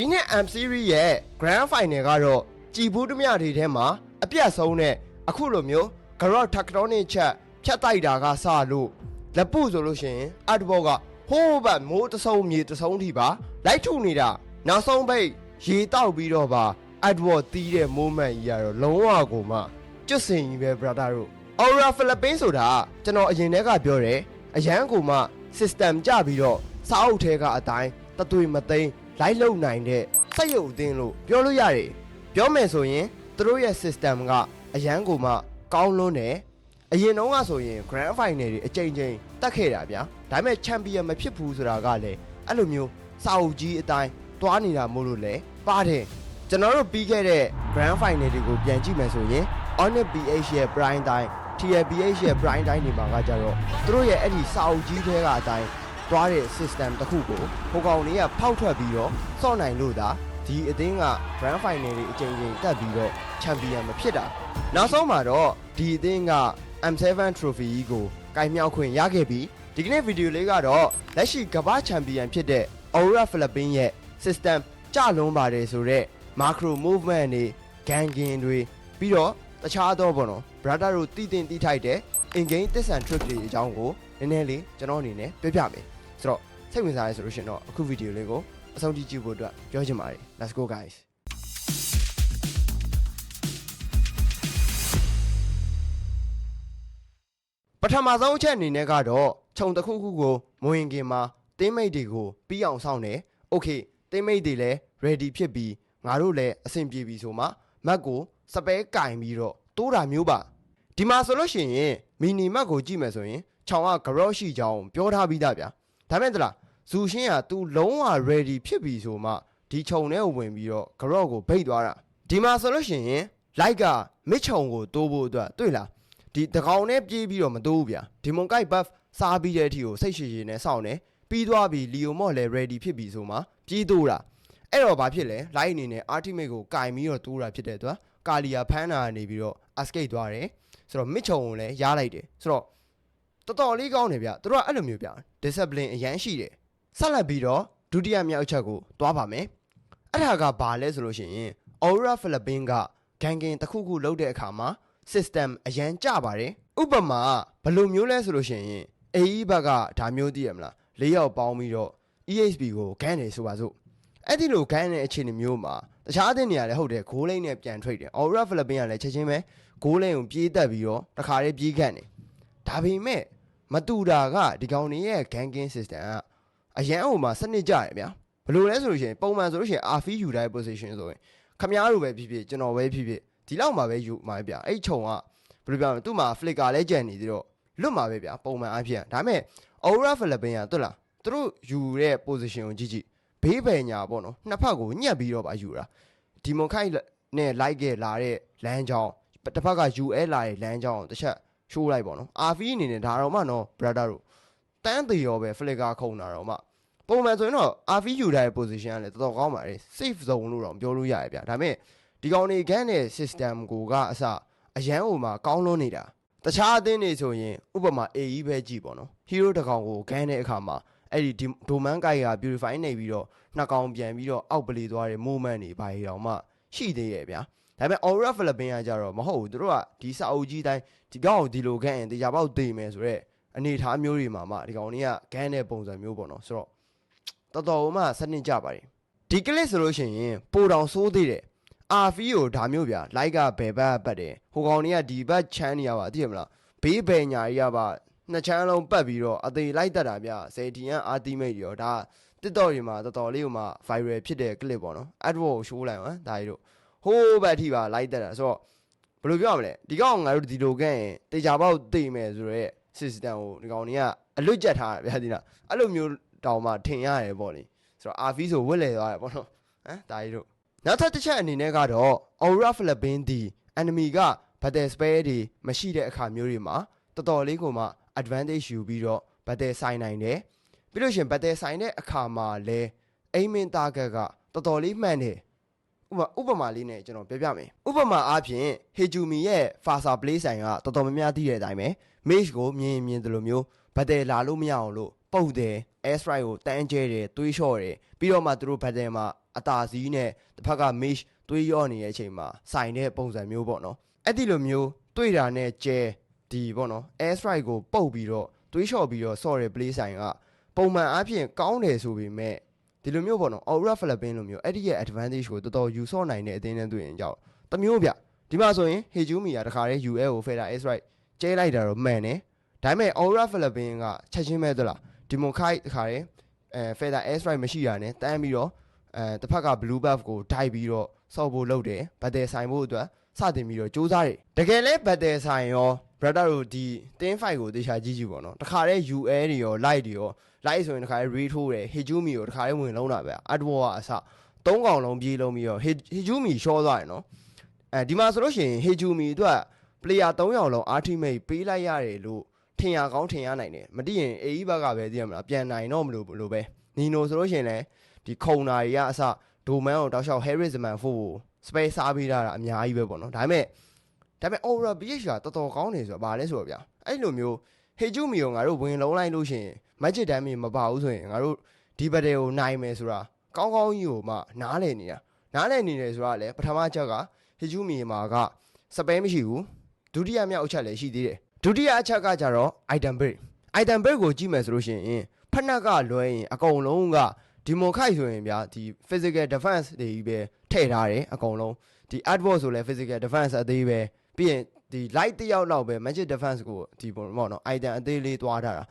ဒီနှစ် M Series ရဲ့ Grand Final ကတော့ကြည်ဘူးတမျှတွေထဲမှာအပြတ်ဆုံးနဲ့အခုလိုမျိုး Garrod Tectonic ချက်ဖြတ်တိုက်တာကစလို့လက်ပုဆိုလို့ရှိရင်အတ်ဘောကဟိုးဘတ်မိုးတဆုံမြေတဆုံထိပါလိုက်ထုနေတာနောက်ဆုံးပိတ်ရေတောက်ပြီးတော့ပါအတ်ဘောတီးတဲ့ moment ကြီးကတော့လုံးဝကိုမှကျွတ်စင်ကြီးပဲ brother တို့ Aura Philippines ဆိုတာကျွန်တော်အရင်တည်းကပြောတယ်အရန်ကိုမှ system ကြပြီးတော့စာအုပ်ထဲကအတိုင်းတသွေမသိမ်းလိုက်လုံနိုင်တဲ့စက်ရုပ်အသင်းလို့ပြောလို့ရတယ်ပြောမယ်ဆိုရင်သူတို့ရဲ့ system ကအရန်ကိုမှကောင်းလွန်းတယ်အရင်တုန်းကဆိုရင် Grand Final တွေအကြိမ်ကြိမ်တက်ခဲ့တာဗျာဒါပေမဲ့ Champion မဖြစ်ဘူးဆိုတာကလည်းအဲ့လိုမျိုးစာအုပ်ကြီးအတိုင်းတွားနေတာမို့လို့လေပါတယ်ကျွန်တော်တို့ပြီးခဲ့တဲ့ Grand Final တွေကိုပြန်ကြည့်မယ်ဆိုရင် Onyx PH ရဲ့ Prime Time TLPH ရဲ့ Prime Time တွေမှာကကြတော့သူတို့ရဲ့အဲ့ဒီစာအုပ်ကြီးတွေကအတိုင်းတွားတဲ့ system တစ်ခုကိုဟိုကောင်တွေကဖောက်ထွက်ပြီးတော့စော့နိုင်လို့ဒါဒီအသင်းက Grand Final တွေအကြိမ်ကြိမ်တက်ပြီးတော့ Champion မဖြစ်တာနောက်ဆုံးမှာတော့ဒီအသင်းက M7 Trophy ကိုကင်မြောက်ခွင့်ရခဲ့ပြီးဒီကနေ့ဗီဒီယိုလေးကတော့လက်ရှိကမ္ဘာချန်ပီယံဖြစ်တဲ့ Aura Philippines ရဲ့ system ကြလွန်ပါတယ်ဆိုတော့ macro movement တွေ ganging တွေပြီးတော့တခြားတော့ပေါ့နော် brother တို့တည်တင်တည်ထိုက်တဲ့ in game သစ္စာ trick တွေအကြောင်းကိုနည်းနည်းလေးကျွန်တော်အနေနဲ့ပြောပြမယ်ဆိုတော့စိတ်ဝင်စားရဆိုလို့ရှင်တော့အခုဗီဒီယိုလေးကိုအဆုံးထိကြည့်ဖို့အတွက်ပြောချင်ပါတယ် let's go guysပထမဆုံးအချက်အနေနဲ့ကတော့ခြုံတစ်ခုခုကိုမဝင်ခင်မှာတင်းမိတ်တွေကိုပြီးအောင်ဆောင်တယ်။ Okay တင်းမိတ်တွေလည်း ready ဖြစ်ပြီးငါတို့လည်းအဆင်ပြေပြီဆိုမှမက်ကိုစပဲကင်ပြီးတော့တိုးတာမျိုးပါ။ဒီမှာဆိုလို့ရှိရင်မီနီမက်ကိုကြည့်မယ်ဆိုရင်ခြောင်က Garrod ရှိကြောင်းပြောထားပြီးသားဗျာ။ဒါမဲ့တလားဇူရှင်းက तू လုံးဝ ready ဖြစ်ပြီဆိုမှဒီခြုံထဲကိုဝင်ပြီးတော့ Garrod ကိုဗိတ်သွားတာ။ဒီမှာဆိုလို့ရှိရင် like ကမစ်ခြုံကိုတိုးဖို့အတွက်တွေ့လားဒီတကောင်နဲ့ပြေးပြီးတော့မတိုးဘူးဗျာဒီမွန်ကိုက်ဘတ်စားပြီးတဲ့အထိကိုစိတ်ရှည်ရှည်နဲ့စောင့်နေပြီးသွားပြီလီယိုမော့လည်း ready ဖြစ်ပြီဆိုမှပြေးတိုးတာအဲ့တော့ဘာဖြစ်လဲ line အနေနဲ့ ultimate ကိုကင်ပြီးတော့တိုးတာဖြစ်တဲ့အတွက်ကာလီယာဖမ်းတာနေပြီးတော့ escape သွားတယ်ဆိုတော့မစ်ချုံကိုလည်းရားလိုက်တယ်ဆိုတော့တော်တော်လေးကောင်းတယ်ဗျသူတို့ကအဲ့လိုမျိုးဗျ discipline အရန်ရှိတယ်ဆက်လက်ပြီးတော့ဒုတိယမြောက်အချက်ကိုတွားပါမယ်အဲ့ဒါကဘာလဲဆိုလို့ရှိရင် Aura Philippines က ganging တစ်ခုခုလုပ်တဲ့အခါမှာsystem အရန်ကြပါတယ်ဥပမာဘယ်လိုမျိုးလဲဆိုလို့ရှိရင် AE ဘက်ကဒါမျိုးသိရမလား၄ယောက်ပေါင်းပြီးတော့ EHP ကိုဂန်းနေဆိုပါစို့အဲ့ဒီလိုဂန်းတဲ့အခြေအနေမျိုးမှာတခြားအသင်းတွေကလည်းဟုတ်တယ်ဂိုးလိမ့်နဲ့ပြန်ထွက်တယ် Aura Philippines ကလည်းချက်ချင်းပဲဂိုးလိမ့်ကိုပြေးတက်ပြီးတော့တခါလေးပြေးခတ်နေဒါပေမဲ့မတူတာကဒီကောင်တွေရဲ့ ganging system ကအရန်ဟိုမှာစနစ်ကြရဗျာဘယ်လိုလဲဆိုလို့ရှိရင်ပုံမှန်ဆိုလို့ရှိရင် RF ယူတဲ့ position ဆိုရင်ခမားတို့ပဲဖြစ်ဖြစ်ကျွန်တော်ပဲဖြစ်ဖြစ်ဒီလောက်မှာပဲယူမှာဗျာအဲ့ခြုံကဘယ်လိုပြောမလဲသူ့မှာ flicker လဲကြံနေသေးတော့လွတ်မှာပဲဗျာပုံမှန်အဖြစ်ဒါပေမဲ့ Aura Philippines ကတွေ့လားသူတို့ယူတဲ့ position ကိုကြည့်ဘေးပယ်ညာပေါ့နော်နှစ်ဖက်ကိုညှက်ပြီးတော့ပါယူတာဒီမွန်ခိုက်နဲ့လိုက်ခဲ့လာတဲ့လမ်းကြောင်းတစ်ဖက်က UL လာတဲ့လမ်းကြောင်းတစ်ချက်ရှိုးလိုက်ပေါ့နော် RF အနေနဲ့ဒါတော့မှနော် brother တို့တန်းသေးရောပဲ flicker ခုံတာတော့မှပုံမှန်ဆိုရင်တော့ RF ယူတဲ့ position ကလည်းတော်တော်ကောင်းပါတယ် safe zone လို့တော့ပြောလို့ရတယ်ဗျာဒါပေမဲ့ဒီကောင်တွေခန့်တဲ့ system ကိုကအစအရန်ဟိုမှာကောင်းလွန်းနေတာတခြားအသင်းတွေဆိုရင်ဥပမာ AE ပဲကြည့်ပေါ့နော် hero တကောင်ကိုခန့်တဲ့အခါမှာအဲ့ဒီဒိုမန်ကိုက်က purify နေပြီးတော့နှစ်ကောင်ပြန်ပြီးတော့အောက်ပလီသွားတဲ့ movement တွေဘာတွေတောင်မှရှိသေးရဲ့ဗျာဒါပေမဲ့ Aura Philippines ကကြတော့မဟုတ်ဘူးသူတို့ကဒီစာအုပ်ကြီးတိုင်းဒီကောင်ကိုဒီလိုခန့်ရင်တရားပေါက်သိမယ်ဆိုတော့အနေထားမျိုးတွေမှာမှဒီကောင်တွေကခန့်တဲ့ပုံစံမျိုးပေါ့နော်ဆိုတော့တော်တော်မှစနစ်ကြပါတယ်ဒီ clip ဆိုလို့ရှိရင်ပိုတောင်စိုးသေးတယ်RF ကိုဒါမျိုးဗျာလိုက်ကဘယ်ဘက်ပတ်တယ်ဟိုကောင်တွေကဒီဘက်ချမ်းနေရပါသိရမလားဘေးဘယ်ညာကြီးကပါနှစ်ချမ်းလုံးပတ်ပြီးတော့အသေးလိုက်တက်တာဗျာ10 TN ultimate တွေရောဒါ TikTok တွေမှာတော်တော်လေးဟိုမှာ viral ဖြစ်တဲ့ clip ပေါ့နော် adword ကို show လိုက်ဟမ်ဒါကြီးတို့ဟိုးဘက်အထိပါလိုက်တက်တာဆိုတော့ဘယ်လိုပြောရမလဲဒီကောင်ငါတို့ဒီလိုကဲရင်တေချာပေါက်သိမယ်ဆိုတော့ system ကိုဒီကောင်တွေကအလွတ်ကျက်ထားတယ်ဗျာဒီလားအဲ့လိုမျိုးတောင်မှထင်ရတယ်ပေါ့လေဆိုတော့ RF ဆိုဝက်လေသွားတယ်ပေါ့နော်ဟမ်ဒါကြီးတို့နောက်ထပ်တစ်ချက်အနေနဲ့ကတော့ Aura Philippines ဒီ enemy က battle spare တွေမရှိတဲ့အခါမျိုးတွေမှာတော်တော်လေးကိုမှ advantage ယူပြီးတော့ battle ဆိုင်နိုင်တယ်ပြီးလို့ရှိရင် battle ဆိုင်တဲ့အခါမှာလဲ aiming target ကတော်တော်လေးမှန်တယ်ဥပမာလေးနဲ့ကျွန်တော်ပြောပြမယ်ဥပမာအားဖြင့် Hejumi ရဲ့ Fasa play ဆိုင်ကတော်တော်များများသိတဲ့အတိုင်းပဲ mage ကိုမြင်တယ်လို့မျိုး battle လာလို့မရအောင်လို့ပုတ်တယ် air strike ကိုတန်းကျဲတယ်တွေးလျှော့တယ်ပြီးတော့မှသူတို့ battle မှာအ အတာစီးနဲ့တစ်ဖက်က mesh သွေးရော့နေတဲ့အချိန်မှာဆိုင်တဲ့ပုံစံမျိုးပေါ့နော်အဲ့ဒီလိုမျိုးတွေ့တာနဲ့ကျဲဒီပေါ့နော် air strike ကိုပုတ်ပြီးတော့သွေးလျှော့ပြီးတော့ sorry play ဆိုင်ကပုံမှန်အားဖြင့်ကောင်းတယ်ဆိုပေမဲ့ဒီလိုမျိုးပေါ့နော် Aura Philippines လိုမျိုးအဲ့ဒီရဲ့ advantage ကိုတော်တော်ယူဆော့နိုင်တဲ့အသင်းနဲ့တွေ့ရင်ကြောက်တမျိုးဗျဒီမှာဆိုရင် Hejumi ကတခါတည်း UL ကို Fader air strike ကျဲလိုက်တာတော့မှန်တယ်ဒါပေမဲ့ Aura Philippines ကချက်ချင်းပဲသလားဒီမိုခိုက်တခါတည်းFader air strike မရှိတာနဲ့တန်းပြီးတော့တစ်ဖက်က blue buff ကိုဒိုက်ပြီးတော့ဆော့ဖို့လုပ်တယ်ဘတ်တယ်ဆိုင်ဖို့အတွက်စတင်ပြီးတော့စူးစမ်းတယ်တကယ်လဲဘတ်တယ်ဆိုင်ရော brother တို့ဒီတင်း fight ကိုတေချာကြည့်ကြည့်ပေါ့နော်တခါတည်း UL တွေရော light တွေရော light ဆိုရင်တခါတည်း read ထိုးတယ် Hejumi ကိုတခါတည်းဝင်လုံးတာပဲ Adwar ကအစ3កောင်လုံးပြေးလုံးပြီးတော့ Hejumi ရှော့သွားတယ်နော်ဒီမှာဆိုလို့ရှိရင် Hejumi အတွက် player 3ယောက်လုံး ultimate ပေးလိုက်ရတယ်လို့ထင်ရကောင်းထင်ရနိုင်တယ်မသိရင် AE ဘက်ကပဲသိရမလားပြန်နိုင်တော့မလို့ပဲ Nino ဆိုလို့ရှိရင်လည်းဒီခုံနာတွေကအစဒိုမန်ကိုတောက်လျှောက် Harrisman ဖို့ space စားပေးတာအများကြီးပဲပေါ့နော်ဒါပေမဲ့ Aura BH ကတော်တော်ကောင်းနေဆိုတော့ဗာလဲဆိုတော့ဗျာအဲ့လိုမျိုး Hejumi ကိုငါတို့ဝင်လုံးလိုက်လို့ရှိရင် magic damage မပါဘူးဆိုရင်ငါတို့ဒီ battle ကိုနိုင်မယ်ဆိုတာကောင်းကောင်းကြီးကိုမှနားလည်နေတယ်ဆိုတာလည်းပထမချက်က Hejumi မှာက spell မရှိဘူးဒုတိယမြောက်အချက်လည်းရှိသေးတယ်ဒုတိယအချက်ကကြတော့ item build ကိုကြည့်မယ်ဆိုလို့ရှိရင်ဖက်နှက်ကလွဲရင်အကုန်လုံးကဒီမိုခိုက်ဆိုရင်ဗျာဒီ physical defense တွေကြီးပဲထည့်ထားတယ်အကုန်လုံးဒီ adward ဆိုလဲ physical defense အသေးပဲပြီးရင်ဒီ light တယောက်လောက်ပဲ magic defense ကိုဒီပေါ့နော် item အသေးလေးသွားထားတာ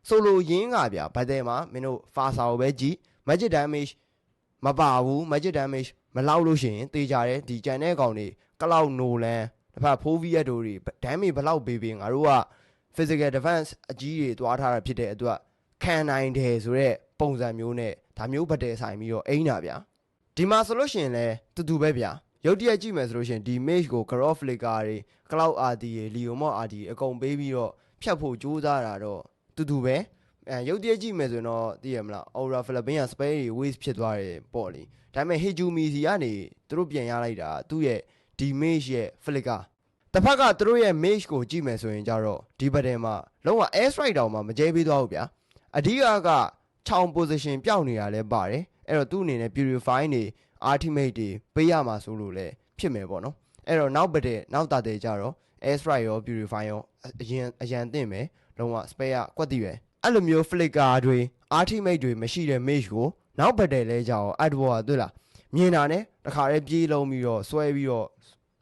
ဆိုလိုရင်းကဗျာဘတ်တယ်မှာမင်းတို့ fasa ကိုပဲကြည့် magic damage မပါဘူး magic damage မလောက်လို့ရှိရင်တေးကြတယ်ဒီကြံတဲ့ကောင်တွေကလောက်နိုလန်တစ်ဖက် 4v တို့တွေ damage ဘလောက်ပေးပေးငါတို့က physical defense အကြီးတွေသွားထားတာဖြစ်တဲ့အတွက်ခံနိုင်တယ်ဆိုတော့ပုံစံမျိုးနဲ့ဒါမျိုးဘတ်တယ်ဆိုင်ပြီးတော့အိမ်တာဗျာဒီမှာဆိုလို့ရှိရင်လည်းတူပဲဗျာရုပ်တရက်ကြည့်မယ်ဆိုလို့ရှိရင်ဒီ mage ကို grow flicker တွေ cloud RD တွေ leomon RD အကုန်ပေးပြီးတော့ဖြတ်ဖို့ကြိုးစားတာတော့တူပဲရုပ်တရက်ကြည့်မယ်ဆိုရင်တော့သိရမလား Aura Philippines က spell တွေ waste ဖြစ်သွားတယ်ပေါ့လေဒါပေမဲ့ Hejumi စီကနေသူတို့ပြန်ရလိုက်တာသူ့ရဲ့ဒီ mage ရဲ့ flickerတစ်ဖက်ကသူတို့ရဲ့ mage ကိုကြည့်မယ်ဆိုရင်ကြတော့ဒီဘက်ထဲမှာလုံးဝ air strike တောင်မှမကျဲပေးသွားဘူးဗျာအဓိကကချောင် position ပျောက်နေတာလဲပါတယ်အဲ့တော့သူ့အနေနဲ့ purify တွေ ultimate တွေပေးရမှာဆိုလို့လဲဖြစ်မယ်ပေါ့နော်အဲ့တော့နောက်ပတ်တဲ့နောက်တာတဲ့ကြတော့ air strike ရော purify ရောအရန်သင့်မယ်လုံးဝ spare ကွက်တည်ပဲအဲ့လိုမျိုး flicker တွေ ultimate တွေမရှိတဲ့ mage ကိုနောက်ပတ်တဲ့လဲကြတော့ adward တွေ့လားမြင်တာနဲ့တခါတည်းပြေးလုံးပြီးတော့ဆွဲပြီးတော့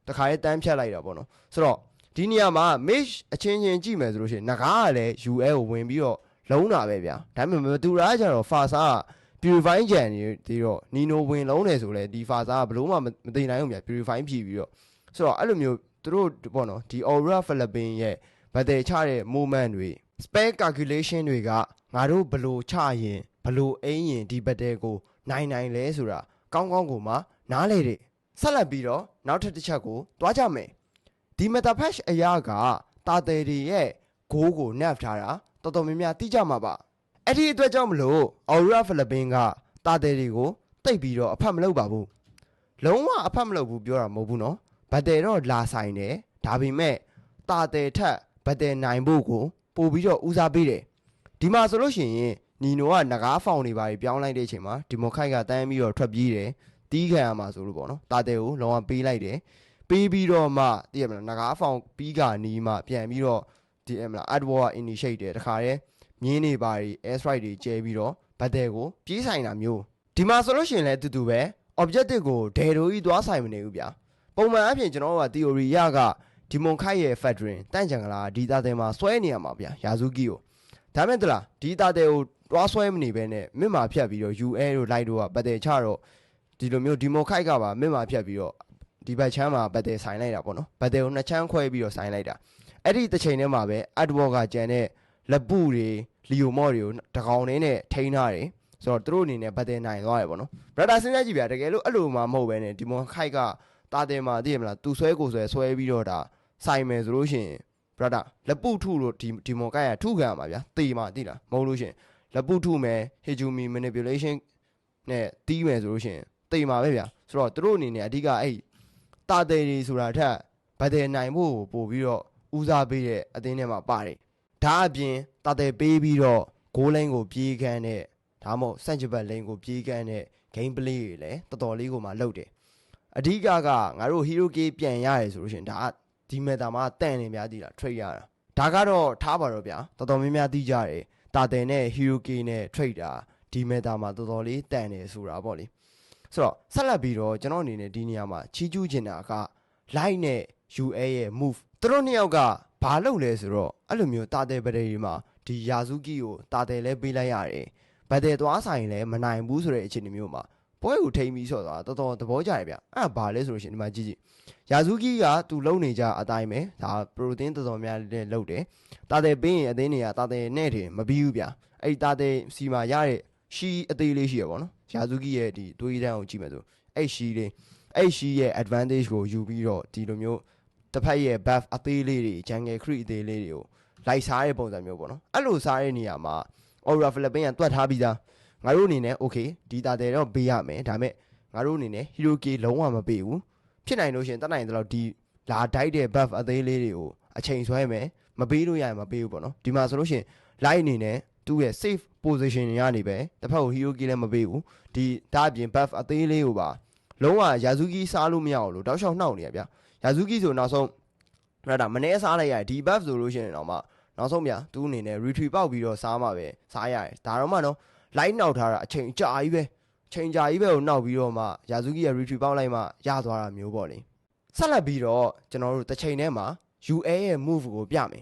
တခါတည်းတန်းဖြတ်လိုက်တာပေါ့နော်ဆိုတော့ဒီနေရာမှာ mage အချင်းချင်းကြည့်မယ်ဆိုလို့ရှိရင်ငကားကလည်း UL ကိုဝင်ပြီးတော့လုံးတာပဲဗျာဒါပေမဲ့မတူတာကြတော့ fasa က purify ကြံနေပြီးတော့ Nino ဝင်လုံးတယ်ဆိုလဲဒီ fasa ကဘလို့မှမသိနိုင်ဘူးဗျာ purify ဖြည့်ပြီးတော့ဆိုတော့အဲ့လိုမျိုးသူတို့ပေါ့နော်ဒီ Aura Philippines ရဲ့ battle ချတဲ့ moment တွေ spell calculation တွေကငါတို့ဘလို့ချရင်ဘလို့အိမ်ရင်ဒီ battle ကိုနိုင်လဲဆိုတာကောင်းကောင်းကိုမှနားလေတယ်ဆက်လက်ပြီးတော့နောက်ထပ်တစ်ချက်ကိုတွားကြမယ်ဒီ meta patch အရာကတာတယ်တွေရဲ့ goal ကို nerf ထားတာတော်တော်များများသိကြမှာပါအဲ့ဒီအတွက်ကြောင့်မလို့ Aura Philippines ကတာတယ်တွေကိုတိတ်ပြီးတော့အဖတ်မလုပ်ပါဘူးလုံးဝအဖတ်မလုပ်ဘူးပြောတာမဟုတ်ဘူးနော်ဘတ်တယ်တော့လာဆိုင်တယ်ဒါပေမဲ့တာတယ်ထက်ဘတ်တယ်နိုင်ဖို့ကိုပို့ပြီးတော့ဦးစားပေးတယ်ဒီမှာဆိုလို့ရှိရင်နီနိုကငကားဖောင်တွေပါပြောင်းလိုက်တဲ့အချိန်မှာဒီမိုခိုက်ကတန်းပြီးတော့ထွက်ပြေးတယ်တီးခံရမှာဆိုလို့ပေါ့နော်တာတယ်ကိုလုံးဝပေးလိုက်တယ်ပေးပြီးတော့မှသိရမလားငကားဖောင်ပြီးကနီးမှပြန်ပြီးတော့ဒီမလား adward initiate တယ်တခါတည်းမြင်းနေပါတွေ air strike တွေကျဲပြီးတော့ဘတ်တယ်ကိုပြေးဆိုင်တာမျိုးဒီမှာဆိုလို့ရှိရင်လည်းတူပဲ objective ကိုဒယ်တိုကြီးသွားဆိုင်မနေဘူးဗျာပုံမှန်အပြင်ကျွန်တော်တို့က theory ရကဒီမွန်ခိုက်ရဲ့ factoring တန့်ကြံကလားဒီသားတယ်မှာဆွဲနေရမှာဗျာယာဇူကီကိုဒါမဲ့တလားဒီသားတယ်ကိုတွားဆွဲမနေဘဲနဲ့မြင့်မာဖြတ်ပြီးတော့ UL တို့ light တို့ကဘတ်တယ်ချတော့ဒီလိုမျိုးဒီမွန်ခိုက်ကပါမြင့်မာဖြတ်ပြီးတော့ဒီဘက်ချမ်းမှာဘတ်တယ်ဆိုင်လိုက်တာပေါ့နော်ဘတ်တယ်ကိုနှစ်ချမ်းခွဲပြီးတော့ဆိုင်လိုက်တာအဲ့ဒီတစ်ချိန်ထဲမှာပဲ adward ကကျန်တဲ့လက်ပုတွေလီယိုမော့တွေကိုတကောင်နဲ့ထိန်းထားတယ်ဆိုတော့သူတို့အနေနဲ့ဘတ်တယ်နိုင်သွားတယ်ပေါ့နော်ဘရဒါစဉ်းစားကြည့်ဗျာတကယ်လို့အဲ့လိုမှမဟုတ်ပဲနဲ့ဒီမွန်ခိုက်ကတာတယ်မှာသိရမလားသူဆွဲကိုဆွဲပြီးတော့ဒါဆိုင်မယ်ဆိုလို့ရှိရင်ဘရဒါလက်ပုထုလို့ဒီမွန်ခိုက်ကထုခံရမှာဗျာတေးမှာသိလားမဟုတ်လို့ရှိရင်လက်ပုထုမယ် Hejumi manipulation နဲ့တီးမယ်ဆိုလို့ရှိရင်တေးမှာပဲဗျာဆိုတော့သူတို့အနေနဲ့အဓိကအဲ့တာတယ်တွေဆိုတာထက်ဘတ်တယ်နိုင်ဖို့ပို့ပြီးတော့ဦးစားပေးတဲ့အသင်းထဲမှာပါတယ်ဒါအပြင်တာတယ်ပေးပြီးတော့ဂိုးလိုင်းကိုပြေးခန်းတဲ့ဒါမှမဟုတ်စန့်ချဘတ်လိန်ကိုပြေးခန်းတဲ့ gameplay တွေလည်းတော်တော်လေးကိုမှလုပ်တယ်အဓိကကငါတို့ hero key ပြန်ရတယ်ဆိုလို့ရှိရင်ဒါဒီ meta မှာတန်နေများတည်တာ trade ရတာဒါကတော့ထားပါတော့ဗျာတော်တော်များများသိကြတယ်တာတယ်နဲ့ hero key နဲ့ trade တာဒီ meta မှာတော်တော်လေးတန်နေဆိုတာပေါ့လေဆိုတော့ဆက်လက်ပြီးတော့ကျွန်တော်အနေနဲ့ဒီနေရာမှာချီးကျူးချင်တာက light နဲ့ UA ရဲ့ move သူတို့နှစ်ယောက်ကဘာလုပ်လဲဆိုတော့အဲ့လိုမျိုးတာတယ်ပဒေတွေမှာဒီယာစုကီကိုတာတယ်လဲပေးလိုက်ရတယ်ဘတ်တယ်သွားဆိုင်လဲမနိုင်ဘူးဆိုတဲ့အခြေအနေမျိုးမှာပွဲကိုထိမ့်ပြီးဆော့သွားတော်တော်သဘောကျရဗျအဲ့ဒါဘာလဲဆိုလို့ရှိရင်ဒီမှာကြည့်ကြည့်ယာစုကီကသူလုံနေကြအတိုင်းပဲဒါ protein တော်တော်များများလုပ်တယ်တာတယ်ပေးရင်အသေးနေရတာတယ်နဲ့တင်မပြီးဘူးဗျအဲ့တာတယ်စီမှာရတဲ့ရှီအသေးလေးရှိရပါတော့ယာစုကီရဲ့ဒီတွေးတန်းကိုကြည့်မယ်ဆိုအဲ့ရှီလေးအဲ့ရှီရဲ့ advantage ကိုယူပြီးတော့ဒီလိုမျိုးတစ်ဖက်ရဲ့ buff အသေးလေးတွေ jungle creep အသေးလေးတွေကိုလိုက်စားတဲ့ပုံစံမျိုးပေါ့နော်အဲ့လိုစားတဲ့နေရာမှာ aura Philippine ကတွက်ထားပြီးသားငါတို့အနေနဲ့ okay ဒီတာတယ်တော့ပေးရမယ်ဒါပေမဲ့ငါတို့အနေနဲ့ hero key လုံးဝမပေးဘူးဖြစ်နိုင်လို့ရှင်တတ်နိုင်တယ်လို့ဒီလာတိုက်တဲ့ buff အသေးလေးတွေကိုအချိန်ဆွဲမယ်မပေးလို့ရရင်မပေးဘူးပေါ့နော်ဒီမှာဆိုလို့ရှင် light အနေနဲ့သူ့ရဲ့ safe position တွေကနေပဲတစ်ဖက်ကို hero key လည်းမပေးဘူးဒီဒါအပြင် buff အသေးလေးကိုပါလုံးဝ Yazuki စားလို့မရအောင်လို့တောက်လျှောက်နှောက်နေရဗျာ Yazuki ဆိုနောက်ဆုံးအဲ့ဒါမနေ့စားလိုက်ရတယ်ဒီ buff ဆိုလို့ရှိရင်တော့မှနောက်ဆုံးဗျာသူ့အနေနဲ့ retreat ပေါက်ပြီးတော့စားမှာပဲစားရတယ်ဒါတော့မှနော် light နှောက်ထားတာအချိန်ကြာကြီးပဲချိန်ကြာကြီးပဲကိုနှောက်ပြီးတော့မှ Yazuki ရဲ့ retreat ပေါက်လိုက်မှရသွားတာမျိုးပေါ့လေဆက်လက်ပြီးတော့ကျွန်တော်တို့တစ်ချိန်ထဲမှာ UA ရဲ့ move ကိုပြမယ်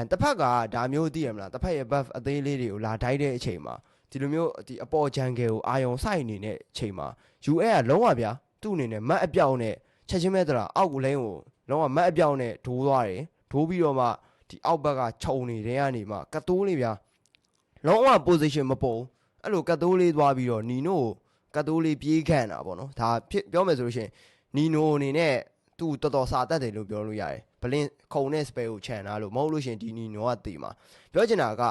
တစ်ဖက်ကဒါမျိုးသိရမလားတစ်ဖက်ရဲ့ buff အသေးလေးတွေကိုလာတိုက်တဲ့အချိန်မှာဒီလိုမျိုးဒီအပေါ် jungle ကိုအာယုံဆိုင်နေတဲ့အချိန်မှာ UA ကလုံးဝဗျာသူ့အနေနဲ့မတ်အပြောင်းနဲ့ချက်ချင်းမဲ့တရာအောက်ကိုလိမ့်ကိုလုံးဝမတ်အပြောင်းနဲ့ဒိုးသွားတယ်ဒိုးပြီးတော့မှဒီအောက်ဘက်ကခြုံနေတဲ့ကနေမှကတိုးလေးဗျာလုံးဝ position မပေါ်အဲ့လိုကတိုးလေးသွားပြီးတော့နီနိုကတိုးလေးပြေးခန့်တာပေါ့နော်ဒါပြောမယ်ဆိုလို့ရှိရင်နီနိုအနေနဲ့သူ့တော်တော်စာတတ်တယ်လို့ပြောလို့ရတယ်ဘလင်းခုံနဲ့ spell ကိုခြံထားလို့မဟုတ်လို့ရှိရင်ဒီနီနိုကတည်မှာပြောချင်တာက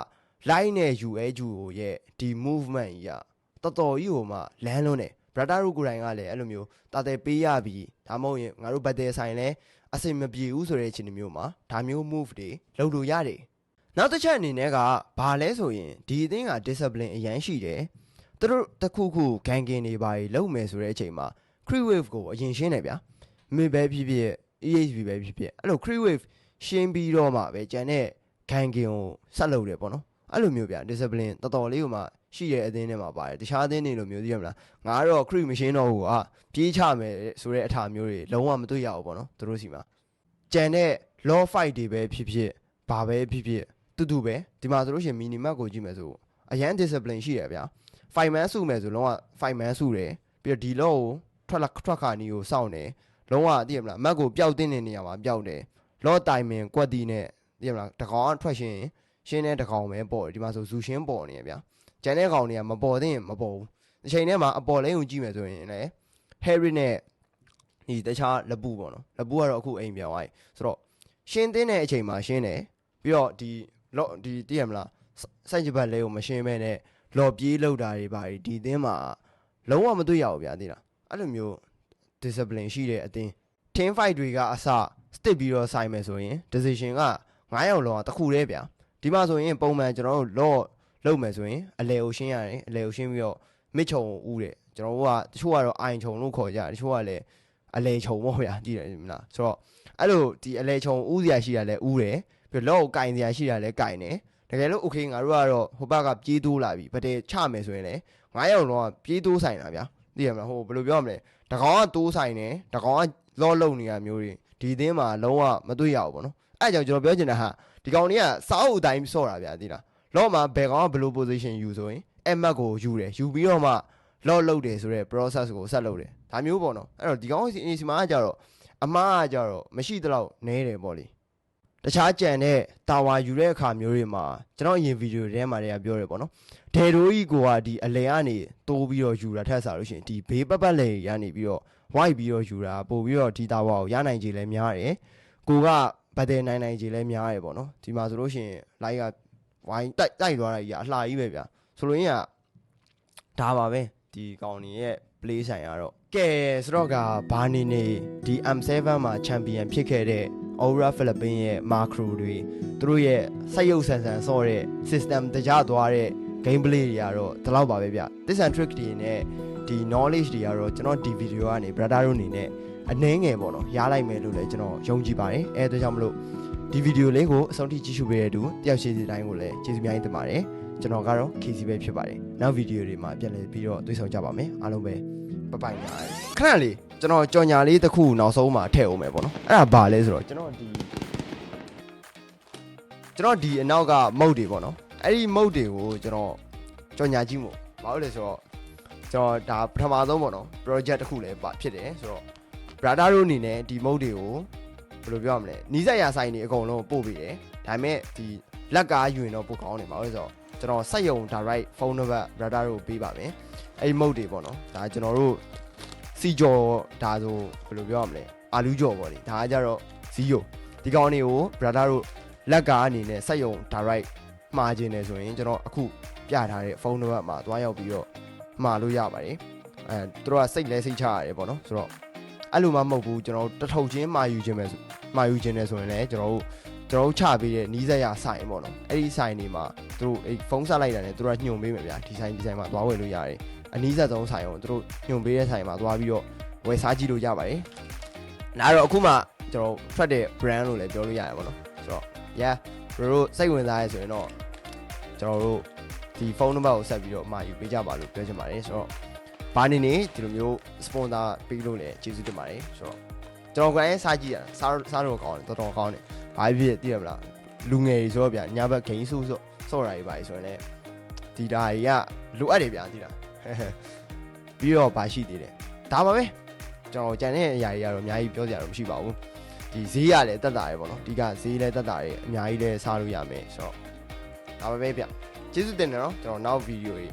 line နဲ့ UAG ကိုရဲ့ဒီ movement ကြီးကတော်တော်ကြီးဟိုမှလမ်းလွန်းတယ် brother တို့ကိုယ်တိုင်ကလည်းအဲ့လိုမျိုးတာတယ်ပေးရပြီးဒါမှမဟုတ်ရင်ငါတို့ဘတ်တယ်ဆိုင်လဲအစင်မပြေဘူးဆိုတဲ့အခြေအနေမျိုးမှာဒါမျိုး move တွေလုပ်လို့ရတယ်နောက်တစ်ချက်အနေနဲ့ကဘာလဲဆိုရင်ဒီအသင်းက discipline အရန်ရှိတယ်သူတို့တခုခု ganking တွေပါလုပ်မယ်ဆိုတဲ့အချိန်မှာ creep wave ကိုအရင်ရှင်းတယ်ဗျာမေပဲဖြစ်ဖြစ် EHB ပဲဖြစ်ဖြစ်အဲ့လို creep wave ရှင်းပြီးတော့မှပဲကျန်တဲ့ ganking ကိုဆက်လုပ်တယ်ပေါ့နော်အဲ့လိုမျိုးဗျာ discipline တော်တော်လေးကိုမှရှိတဲ့အသင်းထဲမှာပါတယ်တခြားအသင်းတွေလိုမျိုးသိရမလားငါကတော့ creep မရှင်းတော့ဘူးပြေးချမယ်ဆိုတဲ့အထာမျိုးတွေလုံးဝမတွေ့ရဘူးပေါ့နော်သူတို့စီမှာကျန်တဲ့ law fight တွေပဲဖြစ်ဖြစ်ဘာပဲဖြစ်ဖြစ်တူတူပဲဒီမှာဆိုလို့ရှိရင် minimap ကိုကြည့်မယ်ဆိုအရန် discipline ရှိရဗျာ 5 man စုမယ်ဆိုလုံးဝ5 man စုတယ်ပြီးတော့ဒီ law ကိုထွက်ခါနီကိုစောင့်တယ်လုံးဝသိရမလားမတ်ကိုပျောက်တင်းတဲ့နေရာမှာပျောက်တယ် law timing ကွက်တီနဲ့သိရမလားတကောင်ကထွက်ရှင်းတဲ့တကောင်ပဲပေါ့ဒီမှာဆိုဇူရှင်းပေါ်နေရဗျာကျန်တဲ့ကောင်တွေကမပေါ်သင့်ရင်မပေါ်ဘူးအချိန်ထဲမှာအပေါ်လိမ့်ကိုကြည့်မယ်ဆိုရင်လည်း Harry နဲ့ဒီတခြားလပူပေါ့နော်လပူကတော့အခုအိမ်ပြောင်းသွားပြီဆိုတော့ရှင်းတင်းတဲ့အချိန်မှာရှင်းတယ်ပြီးတော့ဒီသိရမလားစိုက်ကြပတ်လေးကိုမရှင်းမဲနဲ့လော်ပြေးလောက်တာတွေပါဒီအသင်းမှာလုံးဝမတွေ့ရဘူးဗျာသိလားအဲ့လိုမျိုး discipline ရှိတဲ့အသင်း team fight တွေကအစ stick ပြီးတော့ဆိုင်မယ်ဆိုရင် decision က9ယောက်လုံးကတစ်ခုတည်းဗျာဒီမှာဆိုရင်ပုံမှန်ကျွန်တော်တို့ law လုပ်မယ်ဆိုရင်အလဲကိုရှင်းရတယ်အလဲကိုရှင်းပြီးတော့မစ်ချုံကိုဥတယ်ကျွန်တော်တို့ကတချို့ကတော့အိုင်ချုံလို့ခေါ်ကြတယ်တချို့ကလည်းအလဲချုံပေါ့ဗျာကြည့်တယ်မလားဆိုတော့အဲ့လိုဒီအလဲချုံဥစရာရှိတာလဲဥတယ်ပြီးတော့ law ကိုကင်စရာရှိတာလဲကင်တယ်တကယ်လို့ okay ငါတို့ကတော့ဟိုဘက်ကပြေးတိုးလာပြီဗတဲ့ချမယ်ဆိုရင်လည်း9ယောက်လုံးကပြေးတိုးဆိုင်တာဗျာသိရမလားဟိုဘယ်လိုပြောရမလဲတကောင်ကတိုးဆိုင်တယ်တကောင်က law လုံနေတာမျိုးတွေဒီအသင်းမှာလုံးဝမတွေ့ရဘူးပေါ့နော်အဲ့ကြောင့်ကျွန်တော်ပြောချင်တာဟာဒီကောင်တွေကစားအုပ်အတိုင်းဆော့တာဗျာသိလားလော့မှာဘယ်ကောင်ကဘယ်လို position ယူဆိုရင်အဲ့မတ်ကိုယူတယ်ယူပြီးတော့မှလော့လုပ်တယ်ဆိုတော့ process ကိုဆက်လုပ်တယ်ဒါမျိုးပေါ့နော်အဲ့တော့ဒီကောင်စီမှာကြတော့အမားကကြတော့မရှိသလောက်နဲတယ်ပေါ့လေတခြားကြံတဲ့တာဝါယူတဲ့အခါမျိုးတွေမှာကျွန်တော်အရင်ဗီဒီယိုထဲမှာတည်းကပြောတယ်ပေါ့နော်ဒယ်တိုးကြီးကိုကဒီအလဲကနေတိုးပြီးတော့ယူတာထက်စားလို့ရှိရင်ဒီဘေးပတ်လေရနေပြီးတော့ white ပြီးတော့ယူတာပို့ပြီးတော့ဒီတာဝါကိုရနိုင်ကြလဲများတယ်ကိုကဘတ်တယ်နိုင်ကြလဲများတယ်ပေါ့နော်ဒီမှာဆိုလို့ရှိရင် like ကဝိုင်းတိုက်သွားတာကြီးအလှကြီးပဲဗျာဆိုလိုရင်းကဒါပါပဲဒီကောင်ကြီးရဲ့ play ဆိုင်ကတော့ကဲဆိုတော့ကဘာနေဒီ M7 မှာ champion ဖြစ်ခဲ့တဲ့ Aura Philippine ရဲ့ macro တွေသူတို့ရဲ့စိတ်ရုပ်ဆန်ဆန်ဆော့တဲ့ system တကြသွားတဲ့ gameplay တွေကတော့ဒီလောက်ပါပဲဗျ tips and trick တွေနဲ့ ဒီ knowledge တွေကတော့ကျွန်တော်ဒီ video ကနေ brother တို့အနေနဲ့အနည်းငယ်ပေါ့နော်ရလိုက်မယ်လို့လည်းကျွန်တော်ယုံကြည်ပါတယ်အဲဒါကြောင့်မလို့ဒီ video လေးကိုအဆုံးထိကြည့်ရှုပေးတဲ့သူတယောက်ရှိစီတိုင်းကိုလည်းကျေးဇူးများတင်ပါတယ်ကျွန်တော်ကတော့ KC ပဲဖြစ်ပါတယ်နောက် video တွေမှာပြန်လည်ပြီးတော့တွေ့ဆုံကြပါမယ်အားလုံးပဲဘပိုင်ပါခဏလေးကျွန်တော်ကြော်ညာလေးတစ်ခုနောက်ဆုံးမှာထည့်အောင်မယ်ပေါ့နော်အဲ့ဒါဘာလဲဆိုတော့ကျွန်တော်ဒီအနောက်ကမုတ်တွေပေါ့နော်အဲ့ဒီမုတ်တွေကိုကျွန်တော်ကြော်ညာကြည့်မို့ဘာလို့လဲဆိုတော့ကျွန်တော်ဒါပထမဆုံးပေါ့နော် project တစ်ခုလည်းဖြစ်တယ်ဆိုတော့ brother တို့အနေနဲ့ဒီမုတ်တွေကိုဘယ်လိုပြောရမလဲနီးစပ်ရာဆိုင်တွေအကုန်လုံးပို့ပေးတယ်ဒါပေမဲ့ဒီလက်ကားယူရင်တော့ပိုကောင်းတယ်ဘာလို့လဲဆိုတော့ကျွန်တော်စက်ရုံ direct ဖုန်းနံပါတ် brother တို့ပေးပါမယ်အဲ့ဒီမုတ်တွေပေါ့နော်ဒါကျွန်တော်တို့စီကြော်ဒါဆိုဘယ်လိုပြောရမလဲအာလူးကြော်ပေါ့လေဒါကကြတော့0ဒီကောင်တွေကို brother တို့လက်ကားအနေနဲ့စက်ရုံ direct မှားခြင်းနေဆိုရင်ကျွန်တော်အခုပြထားတဲ့ဖုန်းနံပါတ်မှာတွားရောက်ပြီးတော့မှာလို့ရပါတယ်သူတို့ကစိတ်လဲစိတ်ချရတယ်ပေါ့နော်ဆိုတော့အဲ့လိုမှမဟုတ်ဘူးကျွန်တော်တို့တထုပ်ချင်းမှာယူခြင်းပဲမှာယူခြင်းနေဆိုရင်လည်းကျွန်တော်တို့ချပေးတဲ့နီးစက်ရဆိုင်ပေါ့နော်အဲ့ဒီဆိုင်တွေမှာသူတို့ဖုန်းဆက်လိုက်တာနဲ့သူတို့ကညွှန်ပေးမယ်ဗျာဒီဆိုင်မှာသွားဝယ်လို့ရတယ်အနီးစက်ဆုံးဆိုင်ကိုသူတို့ညွှန်ပေးတဲ့ဆိုင်မှာသွားပြီးတော့ဝယ်စားကြည့်လို့ရပါတယ်ဒါတော့အခုမှကျွန်တော်ထွက်တဲ့ brand လို့လည်းပြောလို့ရတယ်ပေါ့နော်ဆိုတော့ yeah တို့စိတ်ဝင်စားရဆိုရင်တော့ကျွန်တော်တို့ဒီဖုန်းနံပါတ်ကိုဆက်ပြီးတော့မှာယူပေးကြပါလို့ပြောချင်ပါတယ်ဆိုတော့ဘာနေနေဒီလိုမျိုး sponsor ပေးလို့လည်းကျေးဇူးတင်ပါတယ်ဆိုတော့ကျွန်တော်ကိုယ်စားကြည့်ရစားတော့ကောင်းတယ်တော်တော်ကောင်းတယ်ဘာဖြစ်သိရမလားလူငယ်တွေဆိုတော့ဗျာညဘက်ဂိမ်းဆိုးဆော့တာတွေပါဆိုရင်လည်းဒီဓာတ်ကြီးကလိုအပ်တယ်ဗျာသိလားပြီးတော့ဘာရှိသေးတယ်ဒါပါပဲကျွန်တော်ကြံတဲ့အရာတွေကတော့အများကြီးပြောစရာတော့မရှိပါဘူးဒီဈေးရလည်းတက်တာရယ်ပေါ့နော်ဒီကဈေးလည်းတက်တာရယ်အများကြီးလည်းစားလို့ရမယ်ဆိုတော့ဒါပါပဲဗျကျေးဇူးတင်တယ်နော်ကျွန်တော်နောက်ဗီဒီယိုတွေ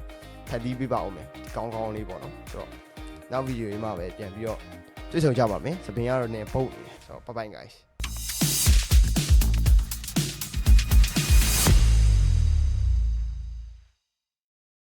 ထပ်ပြီးပြပါဦးမယ်ကောင်းကောင်းလေးပေါ့နော်ဆိုတော့နောက်ဗီဒီယိုတွေမှာပဲပြန်ပြီးတော့တွေ့ဆုံကြပါမယ်စပင်ကတော့ねပုတ်နေဆိုတော့bye bye guys